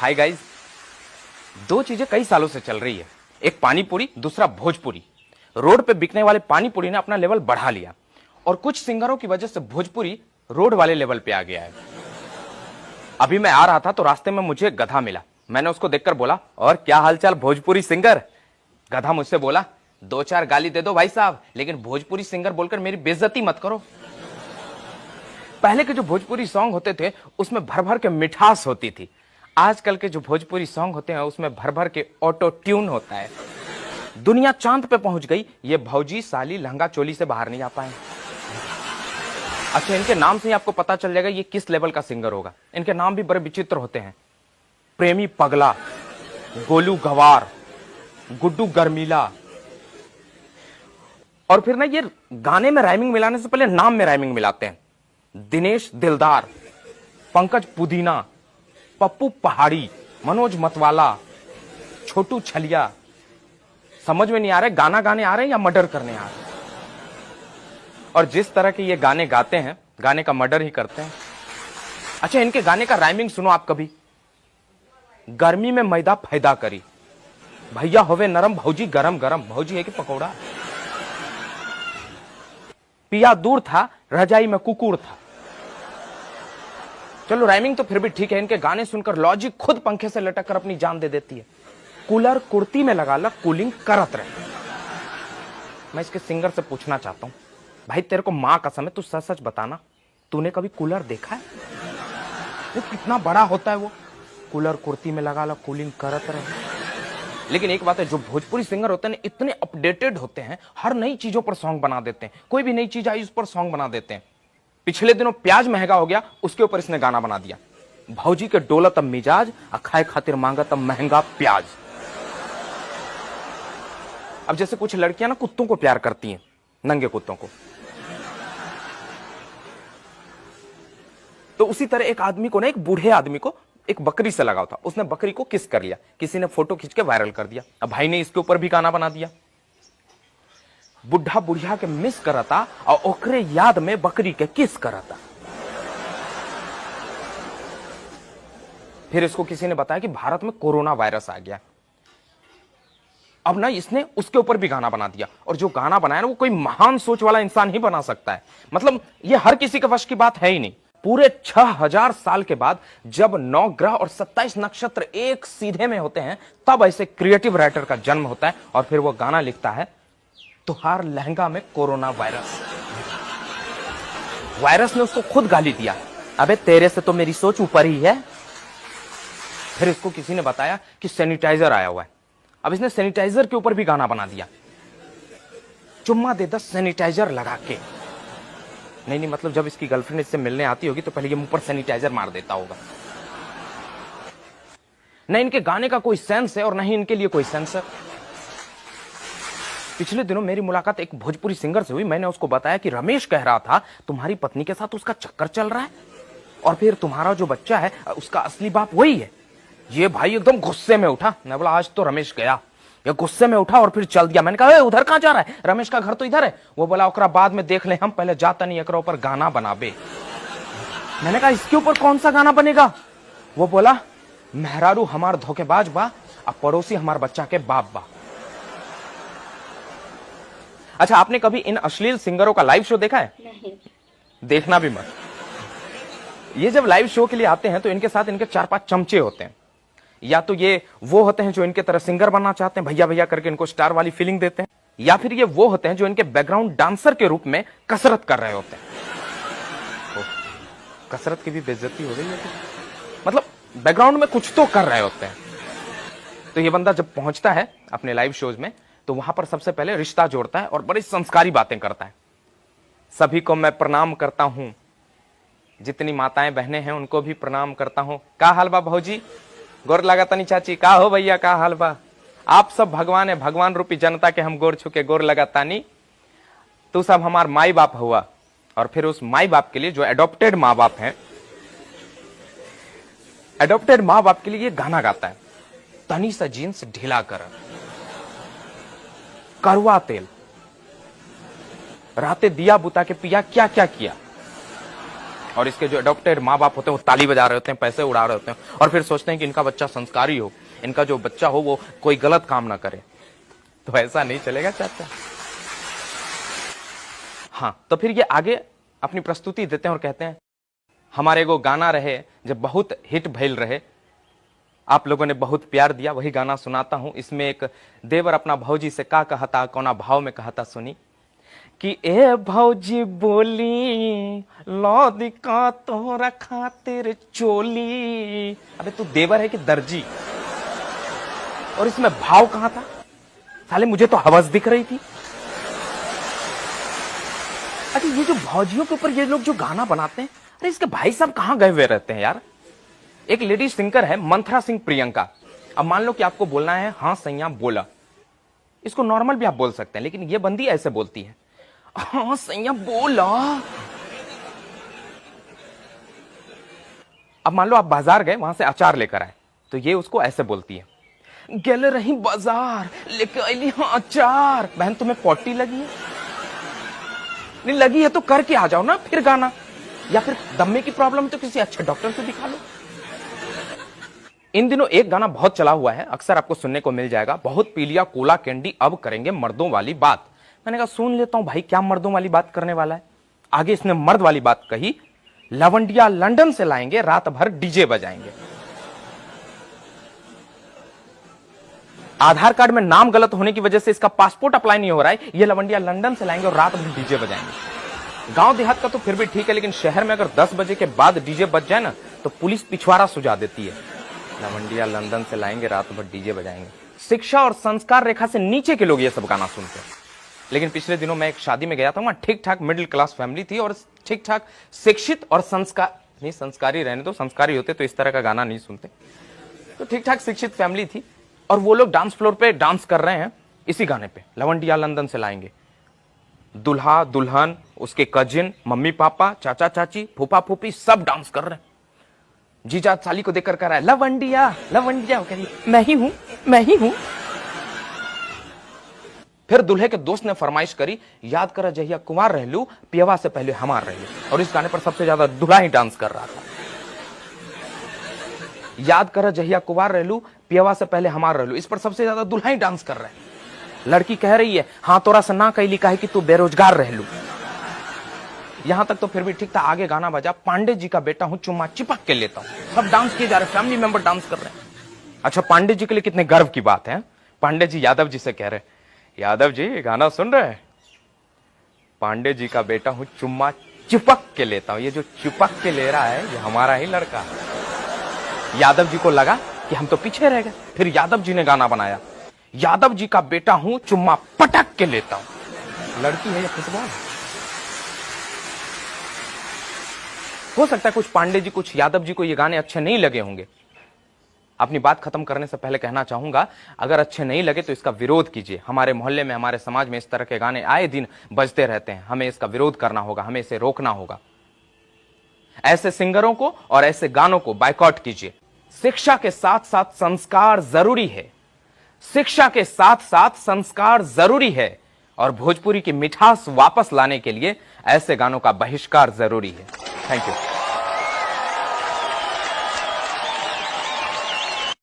Hi guys, दो चीजें कई सालों से चल रही है, एक पानी पूरी, दूसरा भोजपुरी। रोड पे बिकने वाले पानी पूरी ने अपना लेवल बढ़ा लिया और कुछ सिंगरों की वजह से भोजपुरी रोड वाले लेवल पे आ गया है। अभी मैं आ रहा था तो रास्ते में मुझे गधा मिला। मैंने उसको देखकर बोला, और क्या हालचाल भोजपुरी सिंगर। गधा मुझसे बोला, दो चार गाली दे दो भाई साहब, लेकिन भोजपुरी सिंगर बोलकर मेरी बेइज्जती मत करो। पहले के जो भोजपुरी सॉन्ग होते थे उसमें भर भर के मिठास होती थी। आजकल के जो भोजपुरी सॉन्ग होते हैं उसमें भर भर के ऑटो ट्यून होता है। दुनिया चांद पे पहुंच गई, ये भौजी साली लहंगा चोली से बाहर नहीं आ पाए। अच्छा, इनके नाम से ही आपको पता चल जाएगा ये किस लेवल का सिंगर होगा। इनके नाम भी बड़े विचित्र होते हैं, प्रेमी पगला, गोलू गवार, गुड्डू गर्मीला। और फिर ना ये गाने में राइमिंग मिलाने से पहले नाम में राइमिंग मिलाते हैं। दिनेश दिलदार, पंकज पुदीना, पप्पू पहाड़ी, मनोज मतवाला, छोटू छलिया। समझ में नहीं आ रहा गाना गाने आ रहे हैं या मर्डर करने आ रहे हैं। और जिस तरह के ये गाने गाते हैं, गाने का मर्डर ही करते हैं। अच्छा, इनके गाने का राइमिंग सुनो आप कभी। गर्मी में मैदा फायदा करी, भैया होवे नरम, भौजी गरम गरम, भौजी है कि पकौड़ा। पिया दूर था, रजाई में कुकुर था। चलो राइमिंग तो फिर भी ठीक है, इनके गाने सुनकर लॉजिक खुद पंखे से लटक कर अपनी जान दे देती है। कूलर कुर्ती में लगा ला, कूलिंग करत रहे। मैं इसके सिंगर से पूछना चाहता हूं, भाई तेरे को मां कसम है, तू सच सच बताना, तूने कभी कूलर देखा है? वो कितना बड़ा होता है वो, कूलर कुर्ती में लगा ला, कूलिंग करत रहे। लेकिन एक बात है, जो भोजपुरी सिंगर होते हैं इतने अपडेटेड होते हैं, हर नई चीजों पर सॉन्ग बना देते हैं। कोई भी नई चीज आई उस पर सॉन्ग बना देते हैं। पिछले दिनों प्याज महंगा हो गया, उसके ऊपर इसने गाना बना दिया, भौजी के डोला तब मिजाज, खाए खातिर मांगा तब महंगा प्याज। अब जैसे कुछ लड़कियां ना कुत्तों को प्यार करती हैं, नंगे कुत्तों को, तो उसी तरह एक आदमी को ना, एक बूढ़े आदमी को एक बकरी से लगाव था। उसने बकरी को किस कर लिया, किसी ने फोटो खींच के वायरल कर दिया। अब भाई ने इसके ऊपर भी गाना बना दिया, बुढ़ा बुढ़िया के मिस करता और ओकरे याद में बकरी के किस करता। फिर इसको किसी ने बताया कि भारत में कोरोना वायरस आ गया। अब ना इसने उसके ऊपर भी गाना बना दिया, और जो गाना बनाया ना वो कोई महान सोच वाला इंसान ही बना सकता है। मतलब ये हर किसी के वश की बात है ही नहीं। पूरे 6000 साल के बाद जब 9 ग्रह और 27 नक्षत्र एक सीधे में होते हैं, तब ऐसे क्रिएटिव राइटर का जन्म होता है और फिर वो गाना लिखता है, तुहार लहंगा में कोरोना वायरस। वायरस ने उसको खुद गाली दिया, अबे तेरे से तो मेरी सोच ऊपर ही है। फिर इसको किसी ने बताया कि सैनिटाइजर आया हुआ है। अब इसने सैनिटाइजर के ऊपर भी गाना बना दिया, चुम्मा दे 10 सैनिटाइजर लगा के। नहीं, मतलब जब इसकी गर्लफ्रेंड इससे मिलने आती होगी तो पहले ये मुंह पर सैनिटाइजर मार देता होगा। न इनके गाने का कोई सेंस है और न ही इनके लिए कोई सेंस है। पिछले दिनों मेरी मुलाकात एक भोजपुरी सिंगर से हुई। मैंने उसको बताया कि रमेश कह रहा था तुम्हारी पत्नी के साथ उसका चक्कर चल रहा है, और फिर तुम्हारा जो बच्चा है उसका असली बाप वही है। ये भाई एकदम गुस्से में उठा। मैं बोला आज तो रमेश गया। ये गुस्से में उठा और फिर चल दिया। मैंने कहा उधर कहां जा रहा है, रमेश का घर तो इधर है। वो बोला ओकरा बाद में देख ले, हम पहले जाता नहीं एकरा ऊपर गाना बनाबे। मैंने कहा इसके ऊपर कौन सा गाना बनेगा? वो बोला मेहरारू हमार धोखेबाज बा, अब पड़ोसी हमार बच्चा के बाप बा। अच्छा, आपने कभी इन अश्लील सिंगरों का लाइव शो देखा है? नहीं। देखना भी मत। ये जब लाइव शो के लिए आते हैं तो इनके साथ इनके 4-5 चमचे होते हैं। या तो ये वो होते हैं जो इनके तरह सिंगर बनना चाहते हैं, भैया भैया करके इनको स्टार वाली फीलिंग देते हैं, या फिर ये वो होते हैं जो इनके बैकग्राउंड डांसर के रूप में कसरत कर रहे होते हैं। कसरत की भी बेइज्जती हो गई है, मतलब बैकग्राउंड में कुछ तो कर रहे होते हैं। तो ये बंदा जब पहुंचता है अपने लाइव शोज में तो वहां पर सबसे पहले रिश्ता जोड़ता है और बड़ी संस्कारी बातें करता है। सभी को मैं प्रणाम करता हूं, जितनी माताएं बहनें हैं उनको भी प्रणाम करता हूं। का हाल बा भौजी, गोर लगातानी चाची, का हो भैया, का हाल बा। आप सब भगवान है, भगवान रूपी जनता के हम गोर छुके गोर लगातानी। तू सब हमार माई बाप हुआ। और फिर उस माई बाप के लिए जो एडॉप्टेड माँ बाप हैं, एडॉप्टेड माँ बाप के लिए ये गाना गाता है, तनी सा जीन्स ढीला कर, करवा तेल, राते दिया बुता के पिया क्या क्या किया, और इसके जो अडॉप्टेड माँ बाप होते हैं वो ताली बजा रहे होते हैं, पैसे उड़ा रहे होते हैं और फिर सोचते हैं कि इनका बच्चा संस्कारी हो, इनका जो बच्चा हो वो कोई गलत काम ना करे। तो ऐसा नहीं चलेगा चाचा। हाँ, तो फिर ये आगे अपनी प्रस्तुति देते हैं और कहते हैं, हमारे एगो गाना रहे जब बहुत हिट भइल रहे, आप लोगों ने बहुत प्यार दिया, वही गाना सुनाता हूं। इसमें एक देवर अपना भौजी से का कहता, कौना भाव में कहता, सुनी कि ए भौजी बोली लौदी का तोरा खातिर चोली। अबे तू देवर है कि दर्जी? और इसमें भाव कहां था साले? मुझे तो हवस दिख रही थी। अरे ये जो भौजियों के ऊपर ये लोग जो गाना बनाते हैं, अरे इसके भाई साहब कहां गए हुए रहते हैं यार। एक लेडी सिंगर है मंथरा सिंह प्रियंका। अब मान लो कि आपको बोलना है हाँ सैया बोला, इसको नॉर्मल भी आप बोल सकते हैं, लेकिन ये बंदी ऐसे बोलती है, हाँ सैया बोला। अब मान लो आप बाजार गए, वहां से अचार लेकर आए, तो ये उसको ऐसे बोलती है, गेल रही बाजार लेकर आई हाँ अचार। बहन तुम्हें पॉटी लगी है? नहीं लगी है तो करके आ जाओ ना फिर गाना, या फिर दम्मे की प्रॉब्लम तो किसी अच्छे डॉक्टर से दिखा लो। इन दिनों एक गाना बहुत चला हुआ है, अक्सर आपको सुनने को मिल जाएगा, बहुत पी लिया कोला कैंडी अब करेंगे मर्दों वाली बात। मैंने कहा सुन लेता हूं भाई, क्या मर्दों वाली बात करने वाला है। आगे इसने मर्द वाली बात कही, लवंडिया लंदन से लाएंगे रात भर डीजे बजाएंगे। आधार कार्ड में नाम गलत होने की वजह से इसका पासपोर्ट अप्लाई नहीं हो रहा है, ये लवंडिया लंदन से लाएंगे और रात भर डीजे बजाएंगे। गांव देहात का तो फिर भी ठीक है, लेकिन शहर में अगर 10 बजे के बाद डीजे बज जाए ना तो पुलिस पिछवाड़ा सुझा देती है। लवंडिया लंदन से लाएंगे रात भर डीजे बजाएंगे। शिक्षा और संस्कार रेखा से नीचे के लोग ये सब गाना सुनते हैं। लेकिन पिछले दिनों मैं एक शादी में गया था, वहां ठीक ठाक मिडिल क्लास फैमिली थी और ठीक ठाक शिक्षित और संस्कारी रहने दो, संस्कारी होते तो इस तरह का गाना नहीं सुनते। तो ठीक ठाक शिक्षित फैमिली थी और वो लोग डांस फ्लोर पे डांस कर रहे हैं इसी गाने पे, लवंडिया लंदन से लाएंगे। दुल्हा दुल्हन, उसके कजिन, मम्मी पापा, चाचा चाची, फूफा फूफी सब डांस कर रहे हैं। जीजा साली को देखकर कह रहा है लवंडिया लवंडिया, कह रही मैं ही हूं मैं ही हूं। फिर दूल्हे के दोस्त ने फरमाइश करी, याद कर जहिया कुमार रहलू पियवा से पहले हमार रहलू। और इस गाने पर सबसे ज्यादा दूल्हा ही डांस कर रहा था। याद कर जहिया कुमार रहलू पियवा से पहले हमार रहलू, इस पर सबसे ज्यादा दूल्हा ही डांस कर रहा है। लड़की कह रही है हाँ तोरा से ना कैली काहे कि तू बेरोजगार रहलू। यहां तक तो फिर भी ठीक था, आगे गाना बजा, पांडे जी का बेटा हूं चुम्मा चिपक के लेता हूं। सब डांस किए जा रहे, फैमिली मेंबर डांस कर रहे हैं। अच्छा पांडे जी के लिए कितने गर्व की बात है। पांडे जी यादव जी से कह रहे, यादव जी गाना सुन रहे हैं, पांडे जी का बेटा हूं चुम्मा चिपक के लेता हूं। ये जो चिपक के ले रहा है ये हमारा ही लड़का। यादव जी को लगा कि हम तो पीछे रह गए, फिर यादव जी ने गाना बनाया, यादव जी का बेटा हूं चुम्मा पटक के लेता हूं। लड़की है या फुटबॉल? हो सकता है कुछ पांडे जी कुछ यादव जी को ये गाने अच्छे नहीं लगे होंगे। अपनी बात खत्म करने से पहले कहना चाहूंगा, अगर अच्छे नहीं लगे तो इसका विरोध कीजिए। हमारे मोहल्ले में, हमारे समाज में इस तरह के गाने आए दिन बजते रहते हैं, हमें इसका विरोध करना होगा, हमें इसे रोकना होगा। ऐसे सिंगरों को और ऐसे गानों को बायकॉट कीजिए। शिक्षा के साथ साथ संस्कार जरूरी है, शिक्षा के साथ साथ संस्कार जरूरी है, और भोजपुरी की मिठास वापस लाने के लिए ऐसे गानों का बहिष्कार जरूरी है। Thank you.